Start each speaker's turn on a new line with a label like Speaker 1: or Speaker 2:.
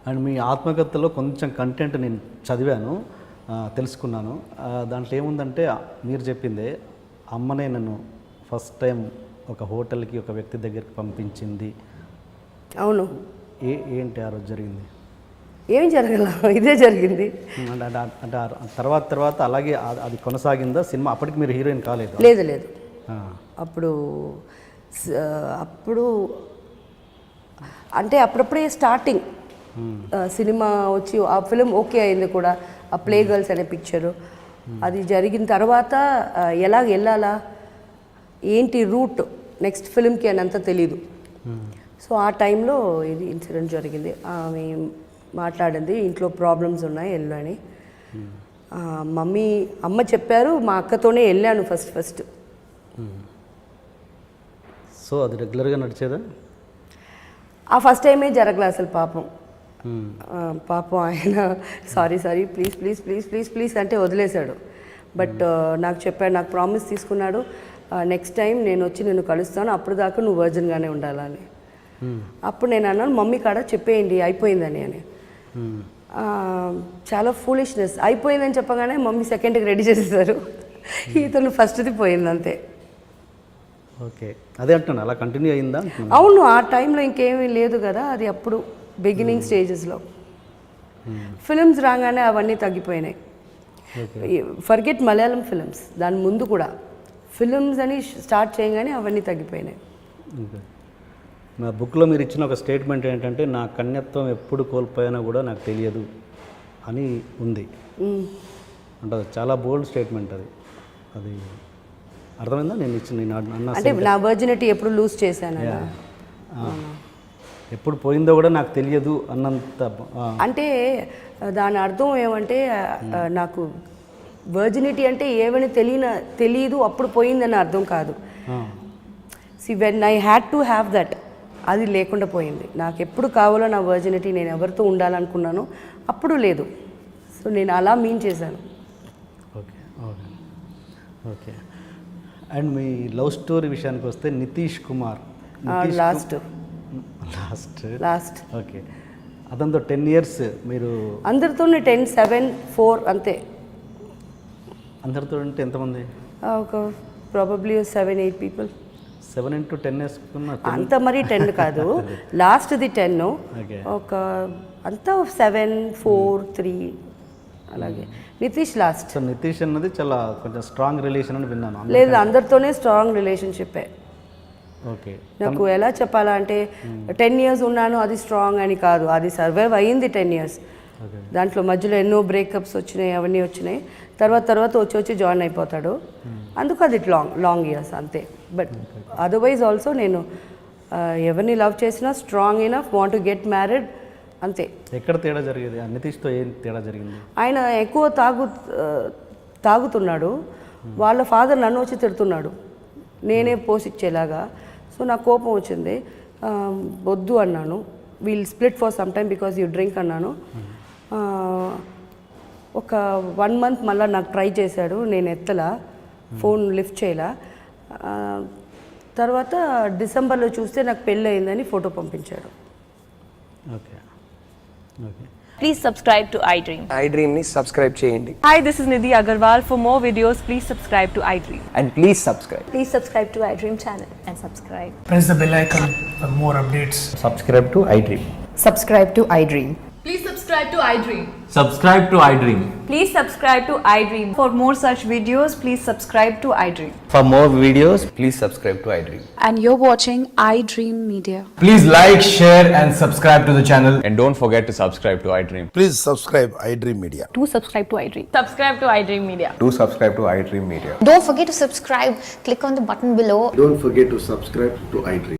Speaker 1: And మీ ఆత్మకథలో కొంచెం content నేను చదివాను, తెలుసుకున్నాను. దాంట్లో ఏముందంటే మీరు చెప్పిందే, అమ్మనే నన్ను ఫస్ట్ టైం ఒక హోటల్కి ఒక వ్యక్తి దగ్గరికి పంపించింది.
Speaker 2: అవును.
Speaker 1: ఏంటి ఆ రోజు జరిగింది?
Speaker 2: ఏం జరగల, ఇదే జరిగింది.
Speaker 1: అంటే తర్వాత అలాగే అది కొనసాగిందా సినిమా? అప్పటికి మీరు హీరోయిన్ కాలేదు?
Speaker 2: లేదు లేదు. అప్పుడు అంటే అప్పుడప్పుడే స్టార్టింగ్ సినిమా వచ్చి ఆ ఫిలిం ఓకే అయింది కూడా, ఆ ప్లే గర్ల్స్ అనే పిక్చరు. అది జరిగిన తర్వాత ఎలా వెళ్ళాలా, ఏంటి రూట్ నెక్స్ట్ ఫిలింకి అని అంతా తెలీదు. సో ఆ టైంలో ఇది ఇన్సిడెంట్ జరిగింది. ఆమె మాట్లాడింది, ఇంట్లో ప్రాబ్లమ్స్ ఉన్నాయి వెళ్ళు అని. అమ్మ చెప్పారు, మా అక్కతోనే వెళ్ళాను ఫస్ట్.
Speaker 1: సో అది రెగ్యులర్గా నడిచేదా?
Speaker 2: ఆ ఫస్ట్ టైమే జరగలే అసలు. పాపం ఆయన సారీ ప్లీజ్ అంటే వదిలేశాడు. బట్ నాకు చెప్పాడు, నాకు ప్రామిస్ తీసుకున్నాడు, నెక్స్ట్ టైం నేను వచ్చి నిన్ను కలుస్తాను, అప్పుడు దాకా నువ్వు వర్జిన్గానే ఉండాలని. అప్పుడు నేను అన్నాను, మమ్మీ కాడ చెప్పేయండి అయిపోయిందని అని. చాలా ఫూలిష్నెస్. అయిపోయిందని చెప్పగానే మమ్మీ సెకండ్కి రెడీ చేసేసారు. ఇతను ఫస్ట్ది పోయింది అంతే.
Speaker 1: ఓకే, అదే అంటున్నాను, అలా కంటిన్యూ అయిందా?
Speaker 2: అవును, ఆ టైంలో ఇంకేమీ లేదు కదా, అది అప్పుడు బిగినింగ్ స్టేజెస్లో. ఫిలిమ్స్ రాగానే అవన్నీ తగ్గిపోయినాయి. ఫర్గెట్ మలయాళం ఫిలిమ్స్, దాని ముందు కూడా ఫిలిమ్స్ అని స్టార్ట్ చేయగానే అవన్నీ తగ్గిపోయినాయి.
Speaker 1: మా బుక్లో మీరు ఇచ్చిన ఒక స్టేట్మెంట్ ఏంటంటే, నా కన్యత్వం ఎప్పుడు కోల్పోయినా కూడా నాకు తెలియదు అని ఉంది. అంటే చాలా బోల్డ్ స్టేట్మెంట్ అది. అది అర్థమైందా? నేను అన్న
Speaker 2: అంటే నా వర్జినిటీ ఎప్పుడు లూజ్ చేశాను,
Speaker 1: ఎప్పుడు పోయిందో కూడా నాకు తెలియదు అన్నంత.
Speaker 2: అంటే దాని అర్థం ఏమంటే, నాకు వర్జినిటీ అంటే ఏమని తెలియదు అప్పుడు పోయిందని అర్థం కాదు. See when I had to have that, అది లేకుండా పోయింది. నాకు ఎప్పుడు కావాలో నా వర్జినిటీ, నేను ఎవరితో ఉండాలనుకున్నానో అప్పుడు లేదు. సో నేను అలా మీన్ చేశాను.
Speaker 1: Okay okay okay. And me love story విషయానికి వస్తే, నితీష్ కుమార్ లాస్ట్ ఓకే, అతనితో 10 years మీరు?
Speaker 2: అందరితోనే 10, 7, 4 అంతే.
Speaker 1: అందరితో అంటే ఎంతమంది?
Speaker 2: ఒక ప్రాబబ్లీ 7-8 పీపుల్.
Speaker 1: 7 into 10 వేసుకున్నా
Speaker 2: అంత మరీ 10 కాదు, లాస్ట్ది 10. ఒక అంతా 7, 4, 3 అలాగే. నితీష్ లాస్ట్.
Speaker 1: సో నితీష్ అన్నది చాలా కొంచెం స్ట్రాంగ్ రిలేషన్ అని విన్నాను.
Speaker 2: లేదు, అందరితోనే స్ట్రాంగ్ రిలేషన్షిప్పే.
Speaker 1: ఓకే,
Speaker 2: నాకు ఎలా చెప్పాలా అంటే, 10 years ఉన్నాను అది స్ట్రాంగ్ అని కాదు, అది సర్వైవ్ అయ్యింది 10 years. దాంట్లో మధ్యలో ఎన్నో బ్రేకప్స్ వచ్చినాయి, అవన్నీ వచ్చినాయి. తర్వాత వచ్చి జాయిన్ అయిపోతాడు, అందుకు అది లాంగ్ ఇయర్స్ అంతే. బట్ అదర్వైజ్ ఆల్సో నేను ఎవరిని లవ్ చేసినా strong enough, want to get married అంతే.
Speaker 1: ఎక్కడ తేడా జరిగేది? నితీష్తో ఏం తేడా జరిగింది?
Speaker 2: ఆయన ఎక్కువ తాగుతున్నాడు. వాళ్ళ ఫాదర్ నన్ను వచ్చి తిడుతున్నాడు, నేనే పోషించేలాగా. సో నాకు కోపం వచ్చింది, వద్దు అన్నాను. We'll split for some time because you drink అన్నాను. ఒక 1 month మళ్ళీ నాకు ట్రై చేశాడు, నేను ఎత్తలా, ఫోన్ లిఫ్ట్ చేయలా. తర్వాత డిసెంబర్లో చూస్తే నాకు పెళ్ళి అయిందని ఫోటో పంపించాడు.
Speaker 1: Okay okay.
Speaker 3: Please subscribe to iDream.
Speaker 4: iDream ni subscribe cheyandi.
Speaker 3: Hi, this is Nidhi Agarwal. For more videos, please subscribe to iDream.
Speaker 4: And please subscribe.
Speaker 3: Please subscribe to iDream channel and subscribe.
Speaker 5: Press the bell icon for more updates.
Speaker 4: Subscribe to iDream.
Speaker 6: Subscribe to iDream.
Speaker 7: Please subscribe to iDream.
Speaker 8: Subscribe to iDream.
Speaker 3: Please subscribe to iDream. For more such videos, please subscribe to iDream.
Speaker 4: For more videos, please subscribe to iDream.
Speaker 6: And you're watching iDream Media.
Speaker 8: Please like, share and subscribe to the channel. And don't forget to subscribe to iDream.
Speaker 9: Please subscribe iDream Media.
Speaker 3: Do subscribe to iDream. Subscribe to iDream Media.
Speaker 4: Do subscribe to iDream Media.
Speaker 10: Don't forget to subscribe. Click on the button below.
Speaker 9: Don't forget to subscribe to iDream.